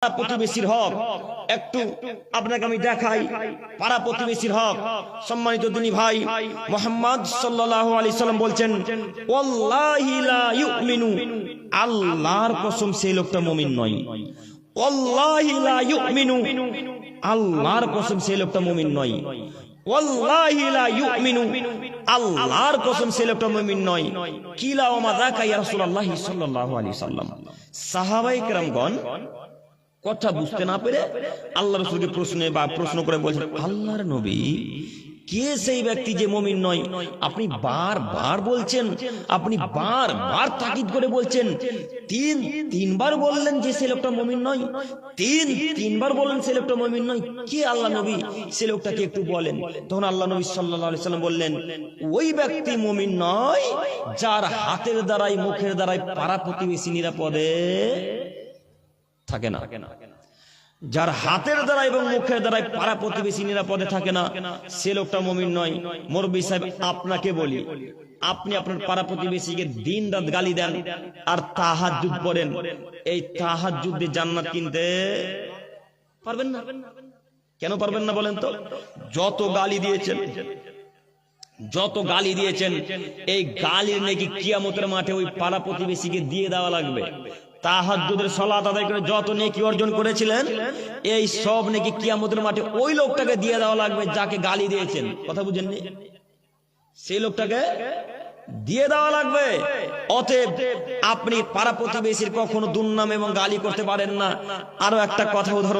প্রতিবেশীর হক একটু আপনাকে আমি দেখাই। পাড়া প্রতিবেশীর হক। সম্মানিত দিনী ভাই, মুহাম্মদ সাল্লাল্লাহু আলাইহি সাল্লাম বলছেন, ওয়াল্লাহি লা ইউমিনু, আল্লাহর কসম সেই লোকটা মুমিন নয়। ওয়াল্লাহি লা ইউমিনু, আল্লাহর কসম সেই লোকটা মুমিন নয়। ওয়াল্লাহি লা ইউমিনু, আল্লাহর কসম সেই লোকটা মুমিন নয়। কিলা ওয়া মা যাকা ইয়া রাসূলুল্লাহ সাল্লাল্লাহু আলাইহি সাল্লাম। সাহাবায়ে কেরামগণ কথা বুঝতে না পেরে আল্লাহ রাসূলকে প্রশ্ন করে বলছেন, আল্লাহর নবী, কে সেই ব্যক্তি যে মুমিন নয়? আপনি বারবার বলছেন, আপনি বারবার তাকিদ করে বলছেন, তিনবার বললেন যে সে লোকটা মুমিন নয়, তিনবার বললেন সে লোকটা মুমিন নয়। কে আল্লাহ নবী? সে লোকটাকে একটু বলেন। তখন আল্লাহ নবী সাল্লাল্লাহু আলাইহি সাল্লাম বললেন, ওই ব্যক্তি মুমিন নয় যার হাতের দ্বারাই মুখের দ্বারাই পাড়া প্রতিবেশী নিরাপদে থাকে না। যার হাতের দ্বারা এবং মুখের দ্বারা পাড়া প্রতিবেশী নিরাপদে থাকে না, সে লোকটা মুমিন নয়। মুরব্বি সাহেব, আপনাকে বলি, আপনি আপনার পাড়া প্রতিবেশীকে দিন রাত গালি দেন আর তাহাজ্জুদ পড়েন, এই তাহাজ্জুদ দিয়ে জান্নাত কিনতে পারবেন না। কেন পারবেন না বলেন তো? যত গালি দিয়েছেন এই গালির নাকি কিয়ামতের মাঠে ওই পাড়া প্রতিবেশীকে দিয়ে দেওয়া লাগবে। তাহাজ্জুদের সালাত আদায় করে যত নেকি অর্জন করেছিলেন, এই সব নেকি কিয়ামতের মাঠে ওই লোকটাকে দিয়ে দেওয়া লাগবে যাকে গালি দিয়েছেন। কথা বুঝেননি? সেই লোকটাকে দিয়ে দেওয়া লাগবে। অতএব আপনি পাড়া প্রতিবেশীর কখনো দুর্নাম এবং গালি করতে পারেন না। আরো একটা কথা উদাহরণ